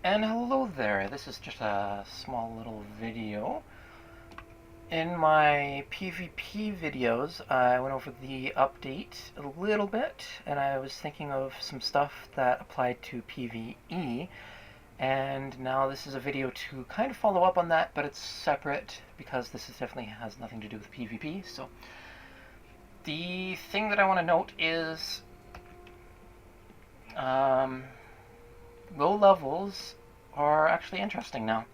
And hello there, this is just a small little video. In my PvP videos, I went over the update a little bit, and I was thinking of some stuff that applied to PvE, and now this is a video to kind of follow up on that, but it's separate, because this definitely has nothing to do with PvP, so. The thing that I want to note is, low levels are actually interesting now.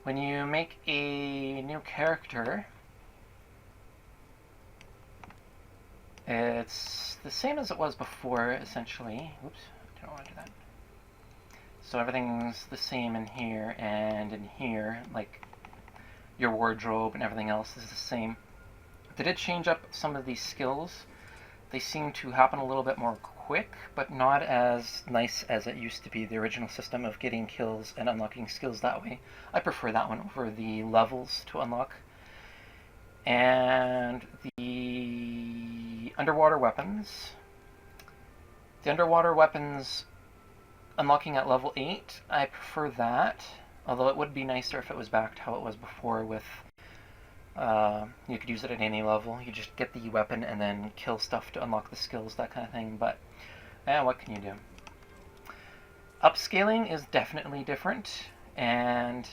When you make a new character, it's the same as it was before, essentially. Oops, I don't want to do that. So everything's the same in here and in here, like your wardrobe and everything else is the same. They did change up some of these skills. They seem to happen a little bit more quick, but not as nice as it used to be, the original system of getting kills and unlocking skills that way. I prefer that one over the levels to unlock. And the underwater weapons. The underwater weapons unlocking at level 8, I prefer that. Although it would be nicer if it was back to how it was before with you could use it at any level. You just get the weapon and then kill stuff to unlock the skills, that kind of thing, but what can you do? Upscaling is definitely different, and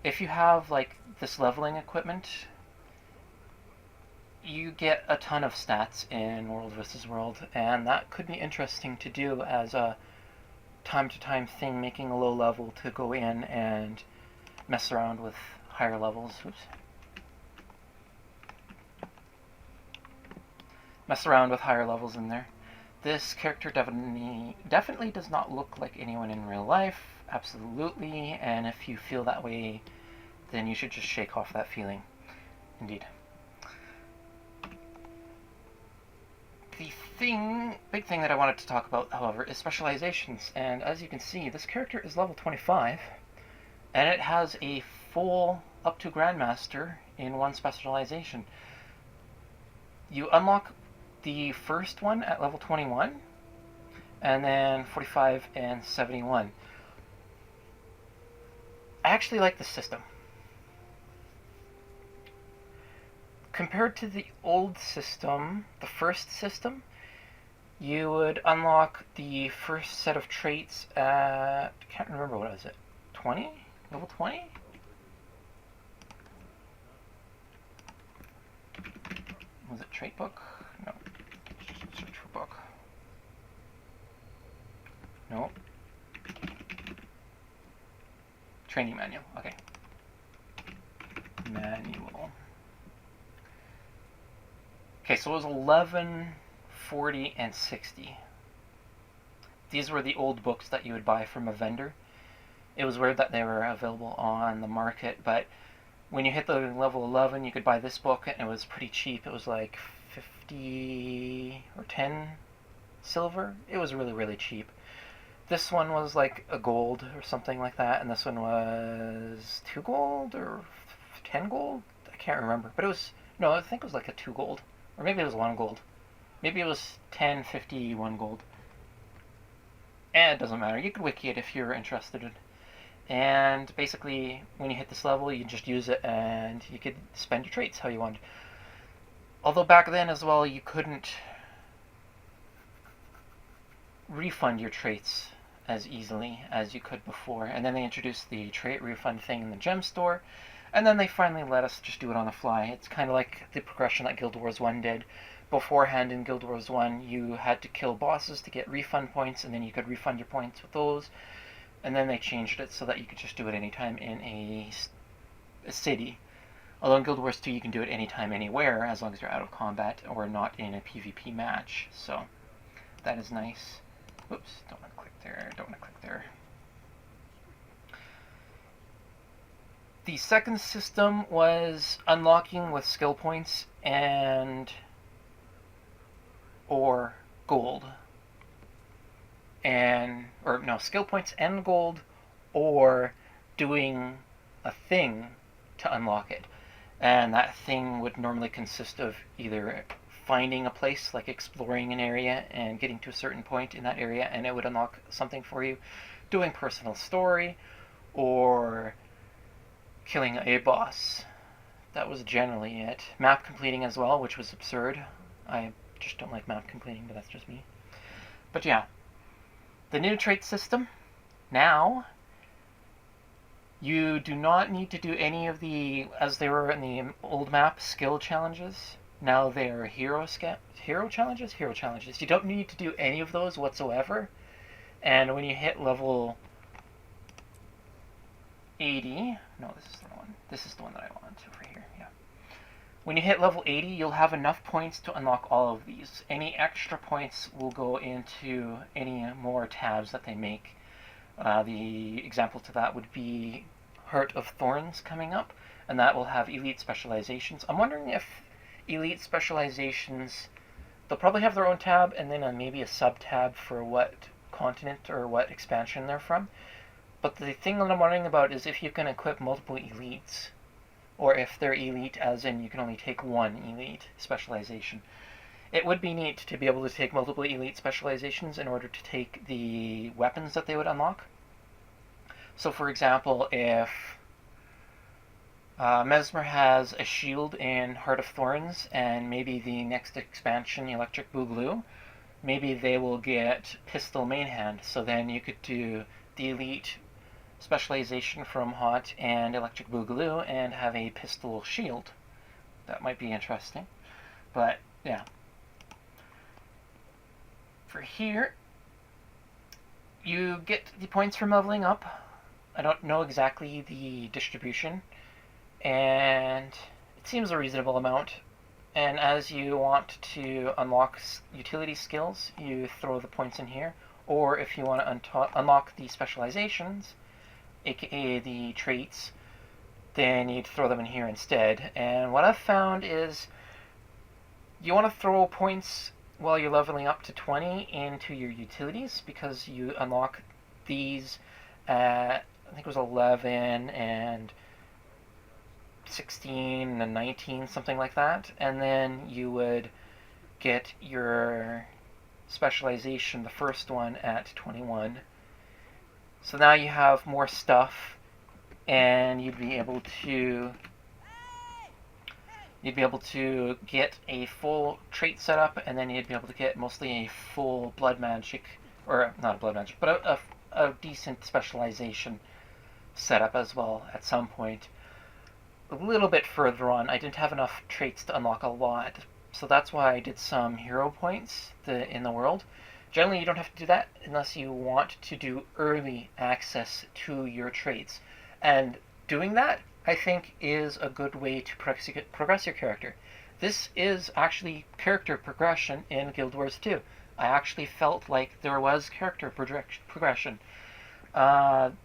if you have like this leveling equipment, you get a ton of stats in World vs. World, and that could be interesting to do as a time-to-time thing, making a low level to go in and mess around with higher levels. Oops. Mess around with higher levels in there. This character definitely does not look like anyone in real life, absolutely, and if you feel that way, then you should just shake off that feeling. Indeed. The big thing that I wanted to talk about, however, is specializations, and as you can see, this character is level 25, and it has a full up to Grandmaster in one specialization. You unlock the first one at level 21, and then 45 and 71. I actually like this system. Compared to the old system, the first system, you would unlock the first set of traits at, I can't remember, what was it, 20? Level 20? Was it trait book? No. Search for book. No. Training manual. Okay. Manual. Okay, so it was 11, 40, and 60. These were the old books that you would buy from a vendor. It was weird that they were available on the market, but when you hit the level 11, you could buy this book, and it was pretty cheap. It was like 50 or 10 silver. It was really, really cheap. This one was like a gold or something like that, and this one was 2 gold or 10 gold? I can't remember. But it was, no, I think it was like a 2 gold. Or maybe it was 1 gold. Maybe it was 10, 50, 1 gold. And it doesn't matter. You could wiki it if you're interested. And basically, when you hit this level, you just use it and you could spend your traits how you want. Although back then as well, you couldn't refund your traits as easily as you could before. And then they introduced the trait refund thing in the gem store. And then they finally let us just do it on the fly. It's kind of like the progression that Guild Wars 1 did. Beforehand in Guild Wars 1, you had to kill bosses to get refund points, and then you could refund your points with those. And then they changed it so that you could just do it anytime in a city. Although in Guild Wars 2 you can do it anytime, anywhere, as long as you're out of combat or not in a PvP match. So that is nice. Oops, don't want to click there, don't want to click there. The second system was unlocking with skill points and or gold. Skill points and gold, or doing a thing to unlock it. And that thing would normally consist of either finding a place, like exploring an area and getting to a certain point in that area, and it would unlock something for you. Doing personal story, or killing a boss. That was generally it. Map completing as well, which was absurd. I just don't like map completing, but that's just me. But yeah, the new trait system. Now, you do not need to do any of the, as they were in the old map, skill challenges. Now they are hero challenges? Hero challenges. You don't need to do any of those whatsoever. And when you hit level 80, no, this is the one. This is the one that I want over here, yeah. When you hit level 80, you'll have enough points to unlock all of these. Any extra points will go into any more tabs that they make. The example to that would be Heart of Thorns coming up, and that will have Elite Specializations. I'm wondering if Elite Specializations, they'll probably have their own tab, and then maybe a sub-tab for what continent or what expansion they're from. But the thing that I'm wondering about is if you can equip multiple elites, or if they're elite as in you can only take one elite specialization. It would be neat to be able to take multiple elite specializations in order to take the weapons that they would unlock. So for example, if Mesmer has a shield in Heart of Thorns, and maybe the next expansion, Electric Boogaloo, maybe they will get Pistol Mainhand, so then you could do the elite specialization from Hot and Electric Boogaloo and have a pistol shield. That might be interesting. But yeah. For here, you get the points from leveling up. I don't know exactly the distribution, and it seems a reasonable amount. And as you want to unlock utility skills, you throw the points in here. Or if you want to unlock the specializations, aka the traits, then you'd throw them in here instead. And what I've found is you want to throw points while you're leveling up to 20 into your utilities, because you unlock these at, I think it was 11 and 16 and 19, something like that. And then you would get your specialization, the first one, at 21. So now you have more stuff, and you'd be able to get a full trait setup, and then you'd be able to get mostly a full blood magic, or not a blood magic, but a decent specialization setup as well at some point. A little bit further on, I didn't have enough traits to unlock a lot, so that's why I did some hero points in the world. Generally, you don't have to do that unless you want to do early access to your traits. And doing that, I think, is a good way to progress your character. This is actually character progression in Guild Wars 2. I actually felt like there was character progression. I'm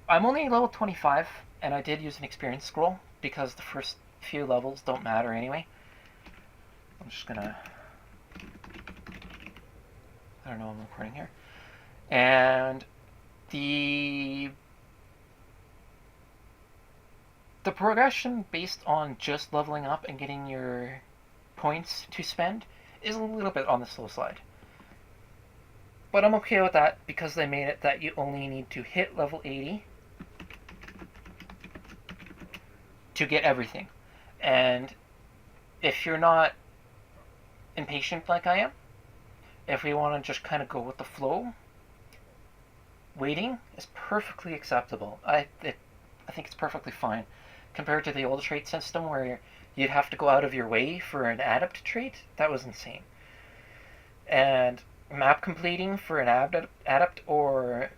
only level 25, and I did use an experience scroll, because the first few levels don't matter anyway. I'm just gonna... I don't know, I'm recording here. And the progression based on just leveling up and getting your points to spend is a little bit on the slow side. But I'm okay with that, because they made it that you only need to hit level 80 to get everything. And if you're not impatient like I am, if we want to just kind of go with the flow, waiting is perfectly acceptable. I think it's perfectly fine. Compared to the old trait system where you'd have to go out of your way for an adept trait, that was insane. And map completing for an adept or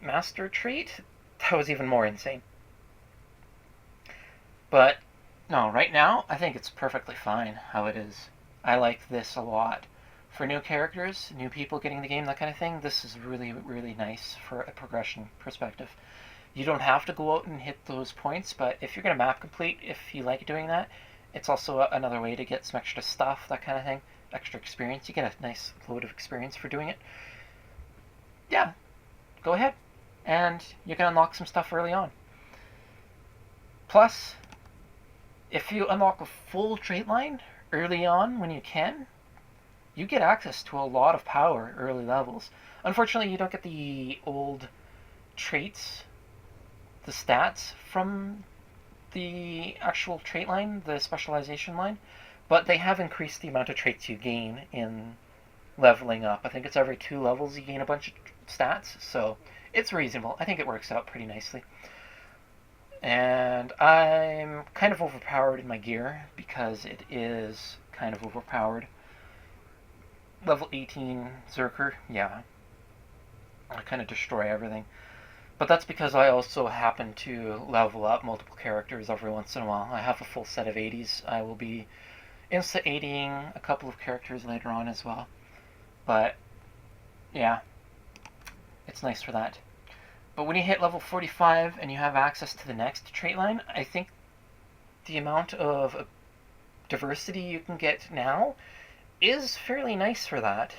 master trait, that was even more insane. But no, right now, I think it's perfectly fine how it is. I like this a lot. For new characters, new people getting the game, that kind of thing, this is really, really nice for a progression perspective. You don't have to go out and hit those points, but if you're going to map complete, if you like doing that, it's also another way to get some extra stuff, that kind of thing, extra experience. You get a nice load of experience for doing it. Yeah, go ahead, and you can unlock some stuff early on. Plus, if you unlock a full trait line early on when you can, you get access to a lot of power early levels. Unfortunately, you don't get the old traits, the stats from the actual trait line, the specialization line, but they have increased the amount of traits you gain in leveling up. I think it's every 2 levels you gain a bunch of stats, so it's reasonable. I think it works out pretty nicely. And I'm kind of overpowered in my gear because it is kind of overpowered. Level 18 Zerker, yeah. I kind of destroy everything. But that's because I also happen to level up multiple characters every once in a while. I have a full set of 80s. I will be insta-80ing a couple of characters later on as well. But, yeah, it's nice for that. But when you hit level 45 and you have access to the next trait line, I think the amount of diversity you can get now is fairly nice for that.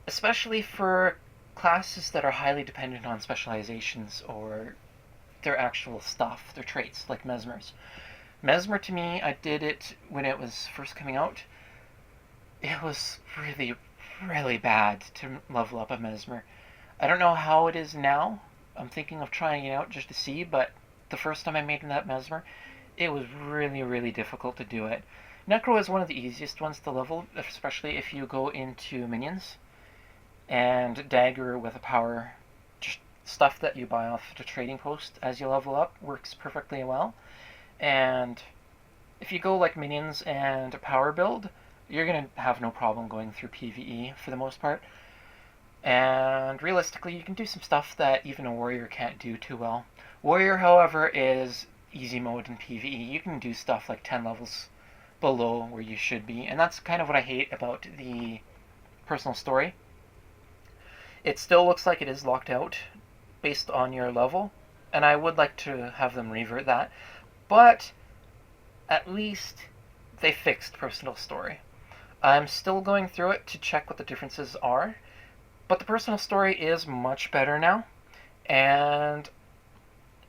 Especially for classes that are highly dependent on specializations or their actual stuff, their traits, like Mesmer's. Mesmer, to me, I did it when it was first coming out. It was really, really bad to level up a Mesmer. I don't know how it is now. I'm thinking of trying it out just to see, but the first time I made that Mesmer, it was really, really difficult to do it. Necro is one of the easiest ones to level, especially if you go into minions. And Dagger with a power, just stuff that you buy off the trading post as you level up, works perfectly well. And if you go like minions and a power build, you're going to have no problem going through PvE for the most part. And realistically, you can do some stuff that even a warrior can't do too well. Warrior, however, is easy mode in PvE. You can do stuff like 10 levels below where you should be, and that's kind of what I hate about the personal story. It still looks like it is locked out based on your level, and I would like to have them revert that, but at least they fixed personal story. I'm still going through it to check what the differences are, but the personal story is much better now, and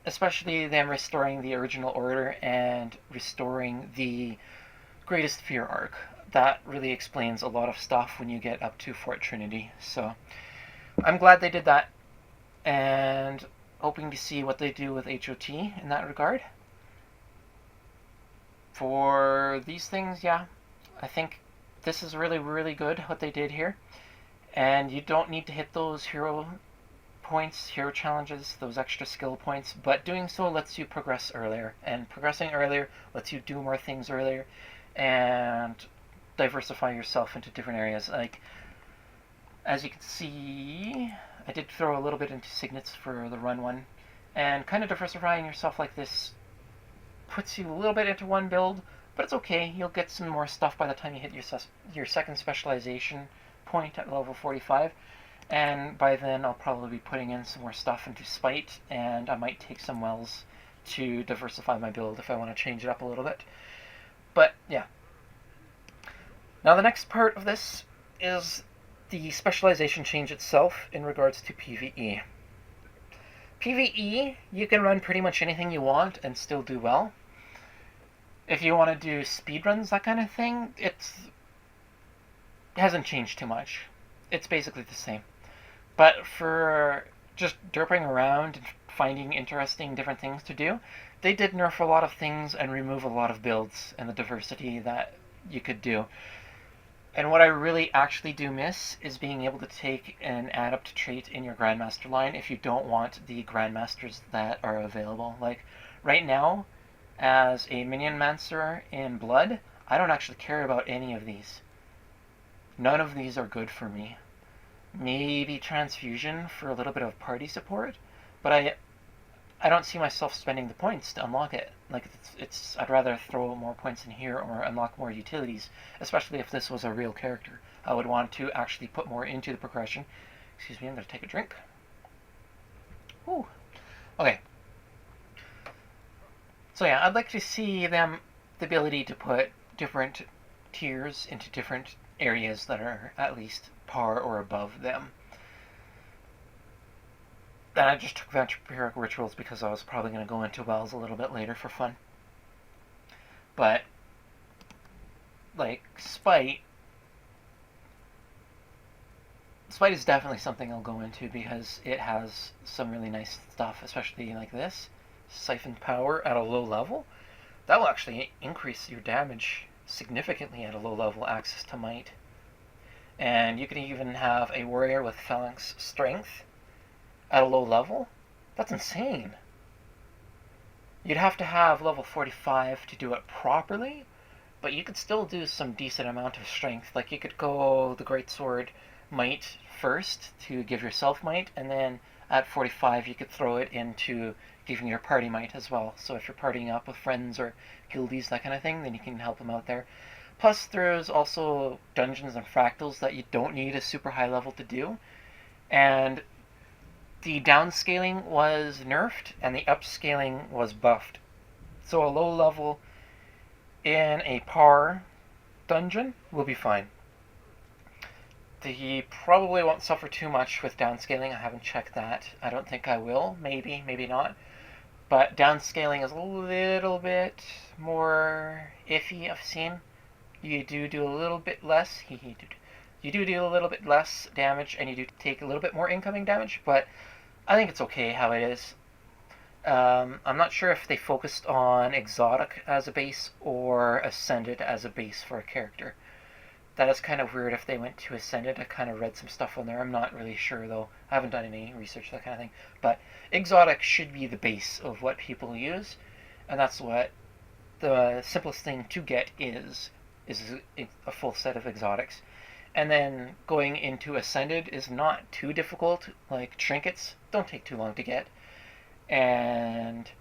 especially them restoring the original order and restoring the Greatest Fear arc. That really explains a lot of stuff when you get up to Fort Trinity, so I'm glad they did that, and hoping to see what they do with HOT in that regard. For these things, yeah, I think this is really, really good what they did here. And you don't need to hit those hero points, hero challenges, those extra skill points, but doing so lets you progress earlier. And progressing earlier lets you do more things earlier and diversify yourself into different areas. Like, as you can see, I did throw a little bit into signets for the run one, and kind of diversifying yourself like this puts you a little bit into one build, but it's okay. You'll get some more stuff by the time you hit your second specialization point at level 45, and by then I'll probably be putting in some more stuff into Spite, and I might take some wells to diversify my build if I want to change it up a little bit. But yeah. Now the next part of this is the specialization change itself in regards to PvE. PvE, you can run pretty much anything you want and still do well. If you want to do speedruns, that kind of thing, it hasn't changed too much. It's basically the same. But for just derping around and finding interesting different things to do, they did nerf a lot of things and remove a lot of builds and the diversity that you could do. And what I really actually do miss is being able to take an adept trait in your Grandmaster line if you don't want the Grandmasters that are available. Like, right now, as a Minion Mancer in Blood, I don't actually care about any of these. None of these are good for me. Maybe Transfusion for a little bit of party support, but I don't see myself spending the points to unlock it. Like, I'd rather throw more points in here or unlock more utilities, especially if this was a real character. I would want to actually put more into the progression. Excuse me, I'm going to take a drink. Whew. Okay. So yeah, I'd like to see the ability to put different tiers into different areas that are at least par or above them. And I just took vampiric rituals because I was probably going to go into wells a little bit later for fun. But like Spite is definitely something I'll go into because it has some really nice stuff, especially like this. Siphon Power at a low level. That will actually increase your damage significantly at a low level. Access to Might. And you can even have a warrior with Phalanx Strength at a low level. That's insane. You'd have to have level 45 to do it properly, but you could still do some decent amount of strength. Like you could go the Greatsword Might first to give yourself might, and then at 45 you could throw it into giving your party might as well. So if you're partying up with friends or guildies, that kind of thing, then you can help them out there. Plus there's also dungeons and fractals that you don't need a super high level to do. And the downscaling was nerfed and the upscaling was buffed. So a low level in a par dungeon will be fine. He probably won't suffer too much with downscaling. I haven't checked that. I don't think I will. Maybe, maybe not. But downscaling is a little bit more iffy, I've seen. You do a little bit less. You do a little bit less damage, and you do take a little bit more incoming damage, but I think it's okay how it is. I'm not sure if they focused on Exotic as a base or Ascended as a base for a character. That is kind of weird if they went to Ascended. I kind of read some stuff on there. I'm not really sure, though. I haven't done any research, that kind of thing. But Exotic should be the base of what people use, and that's what the simplest thing to get is a full set of exotics. And then going into Ascended is not too difficult. Like trinkets don't take too long to get. And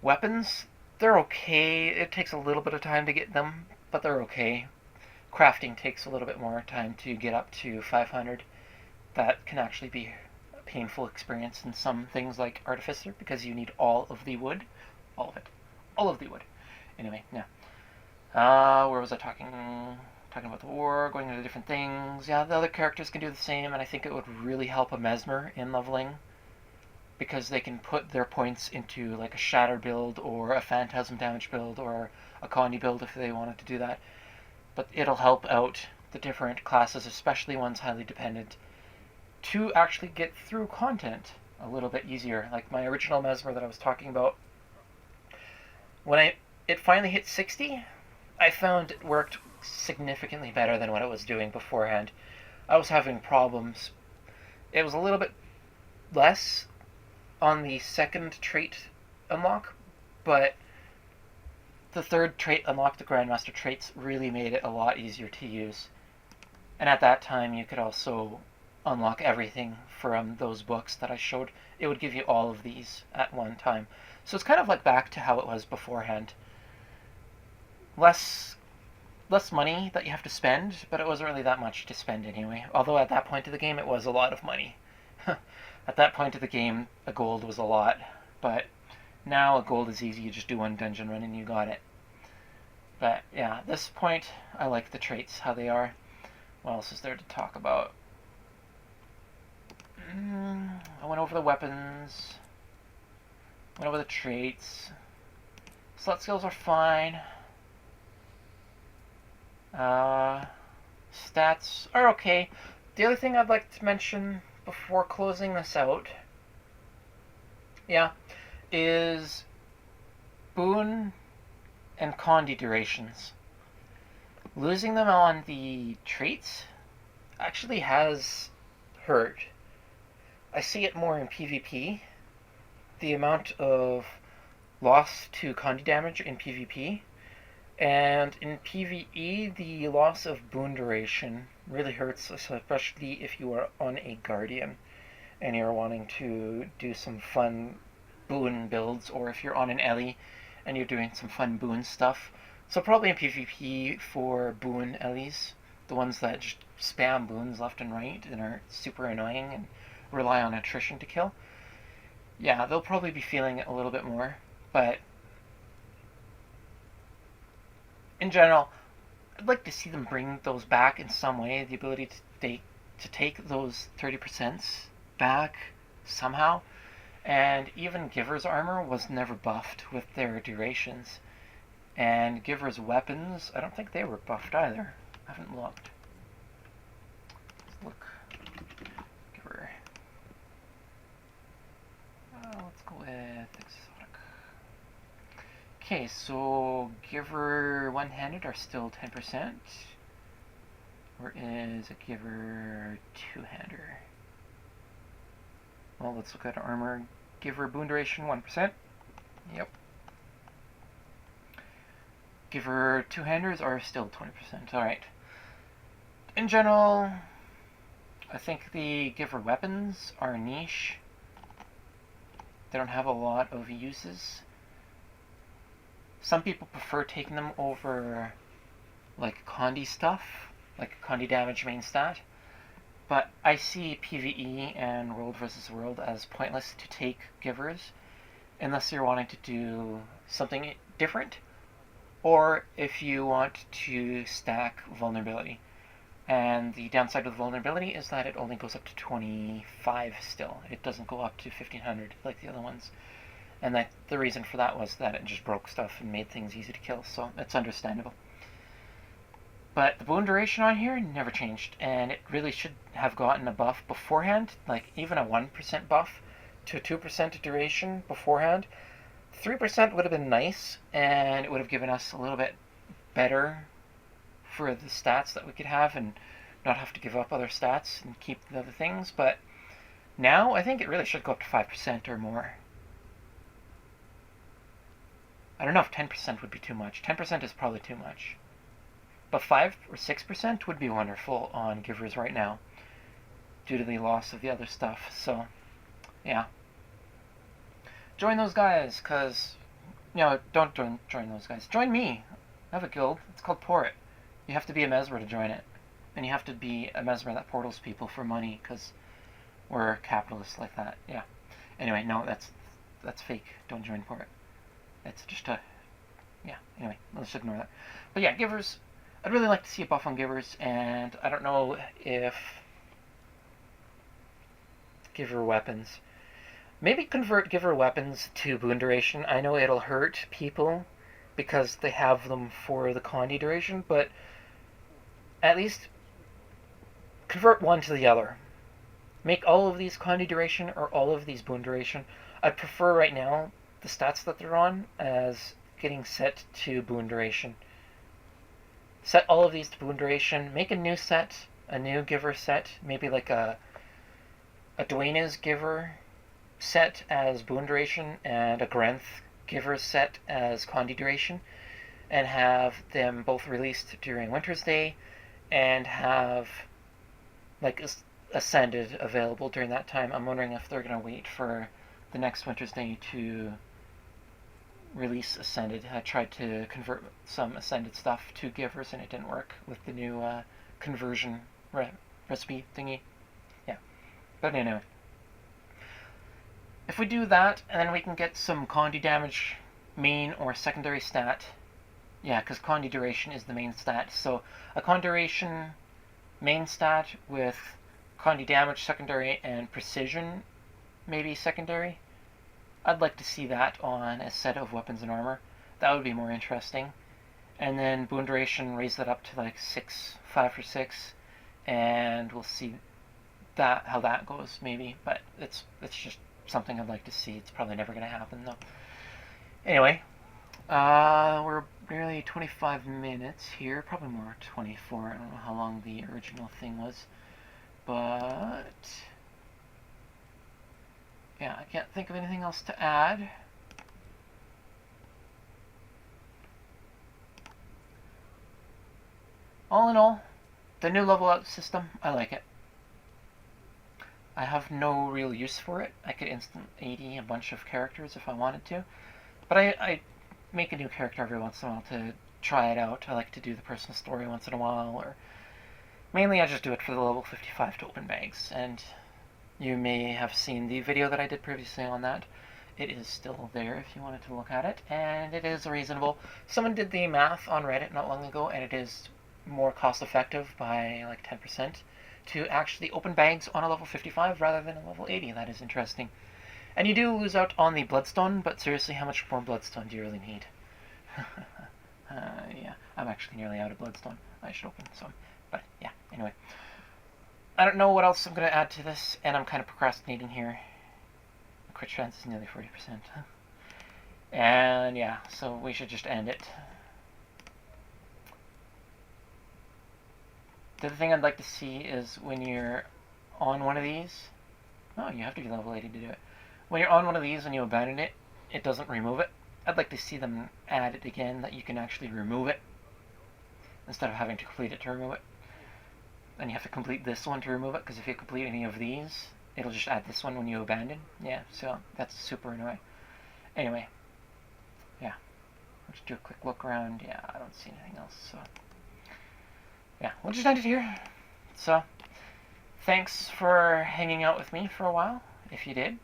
weapons, they're okay. It takes a little bit of time to get them, but they're okay. Crafting takes a little bit more time to get up to 500. That can actually be a painful experience in some things like Artificer because you need all of the wood. All of it. All of the wood. Anyway, yeah. Where was I talking? Talking about the war, going into different things. Yeah, the other characters can do the same, and I think it would really help a Mesmer in leveling because they can put their points into like a Shatter build or a Phantasm damage build or a Condi build if they wanted to do that. But it'll help out the different classes, especially ones highly dependent, to actually get through content a little bit easier. Like my original Mesmer that I was talking about, when it finally hit 60, I found it worked significantly better than what it was doing beforehand. I was having problems. It was a little bit less on the second trait unlock, but the third trait unlock, the Grandmaster traits, really made it a lot easier to use. And at that time you could also unlock everything from those books that I showed. It would give you all of these at one time. So it's kind of like back to how it was beforehand. Less money that you have to spend, but it wasn't really that much to spend anyway. Although at that point of the game it was a lot of money. At that point of the game, a gold was a lot, but now a gold is easy. You just do one dungeon run and you got it. But yeah, at this point, I like the traits, how they are. What else is there to talk about? I went over the weapons. Went over the traits. Slut skills are fine. Stats are okay. The other thing I'd like to mention before closing this out, is Boon and Condi durations. Losing them on the traits actually has hurt. I see it more in PvP. The amount of loss to Condi damage in PvP. And in PvE, the loss of Boon duration really hurts, especially if you are on a Guardian and you're wanting to do some fun Boon builds, or if you're on an Ellie and you're doing some fun Boon stuff. So probably in PvP for Boon Ellies, the ones that just spam Boons left and right and are super annoying and rely on attrition to kill. Yeah, they'll probably be feeling it a little bit more, but in general, I'd like to see them bring those back in some way. The ability to take those 30% back somehow. And even Giver's Armor was never buffed with their durations. And Giver's weapons, I don't think they were buffed either. I haven't looked. Let's look. Giver. Let's go with exotic. Okay, so Giver one-handed are still 10%. Or is a Giver two-hander? Well, let's look at armor. Giver boon duration 1%. Yep. Giver two-handers are still 20%. Alright. In general, I think the Giver weapons are niche. They don't have a lot of uses. Some people prefer taking them over like Condi stuff, like Condi damage main stat. But I see PvE and World vs. World as pointless to take Givers unless you're wanting to do something different, or if you want to stack vulnerability. And the downside of vulnerability is that it only goes up to 25 still. It doesn't go up to 1500 like the other ones. And that the reason for that was that it just broke stuff and made things easy to kill, so it's understandable. But the boon duration on here never changed, and it really should have gotten a buff beforehand, like even a 1% buff to 2% duration beforehand. 3% would have been nice, and it would have given us a little bit better for the stats that we could have and not have to give up other stats and keep the other things. But now I think it really should go up to 5% or more. I don't know if 10% would be too much. 10% is probably too much. But 5 or 6% would be wonderful on Givers right now, due to the loss of the other stuff. So, yeah. Join those guys, because, don't join those guys. Join me. I have a guild. It's called Port. You have to be a Mesmer to join it. And you have to be a Mesmer that portals people for money, because we're capitalists like that. Yeah. Anyway, no, that's fake. Don't join Port. It's just a... Yeah, anyway, let's ignore that. But yeah, Givers... I'd really like to see a buff on Givers, and I don't know if Giver weapons. Maybe convert Giver weapons to boon duration. I know it'll hurt people because they have them for the Condi duration, but at least convert one to the other. Make all of these Condi duration or all of these boon duration. I'd prefer right now the stats that they're on as getting set to boon duration. Set all of these to boon duration. Make a new set, a new Giver set, maybe like a Dwayne's Giver set as boon duration and a Grenth Giver set as Condi duration, and have them both released during Winter's Day, and have like Ascended available during that time. I'm wondering if they're going to wait for the next Winter's Day to release Ascended. I tried to convert some Ascended stuff to Givers and it didn't work with the new conversion recipe thingy. Yeah. But anyway. If we do that, and then we can get some Condi damage main or secondary stat. Yeah, because Condi duration is the main stat. So a Condi duration main stat with Condi damage secondary and precision maybe secondary. I'd like to see that on a set of weapons and armor. That would be more interesting. And then boon duration, raise that up to like 5 or 6, and we'll see that how that goes maybe. But it's just something I'd like to see. It's probably never going to happen though. Anyway, we're barely 25 minutes here, probably more 24. I don't know how long the original thing was, but yeah, I can't think of anything else to add. All in all, the new level up system, I like it. I have no real use for it. I could instant 80 a bunch of characters if I wanted to, but I make a new character every once in a while to try it out. I like to do the personal story once in a while, or mainly I just do it for the level 55 to open bags, and you may have seen the video that I did previously on that. It is still there if you wanted to look at it, and it is reasonable. Someone did the math on Reddit not long ago, and it is more cost effective by like 10% to actually open bags on a level 55 rather than a level 80. That is interesting. And you do lose out on the bloodstone, but seriously, how much more bloodstone do you really need? Yeah, I'm actually nearly out of bloodstone. I should open some. But yeah, anyway. I don't know what else I'm going to add to this, and I'm kind of procrastinating here. The crit chance is nearly 40%. And yeah, so we should just end it. The other thing I'd like to see is when you're on one of these. Oh, you have to be level 80 to do it. When you're on one of these and you abandon it, it doesn't remove it. I'd like to see them add it again, that you can actually remove it instead of having to complete it to remove it. And you have to complete this one to remove it, because if you complete any of these, it'll just add this one when you abandon. Yeah, so that's super annoying. Anyway, yeah. Let's do a quick look around. Yeah, I don't see anything else, so yeah, we'll just end it here. So, thanks for hanging out with me for a while, if you did.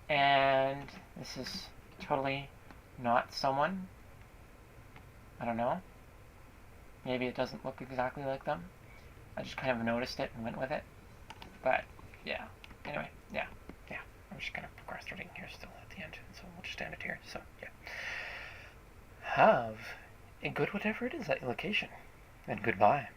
And this is totally not someone. I don't know. Maybe it doesn't look exactly like them. I just kind of noticed it and went with it. But, yeah. Anyway, yeah. I'm just kind of procrastinating here still at the end, so we'll just end it here. So, yeah. Have a good whatever it is at your location. And goodbye.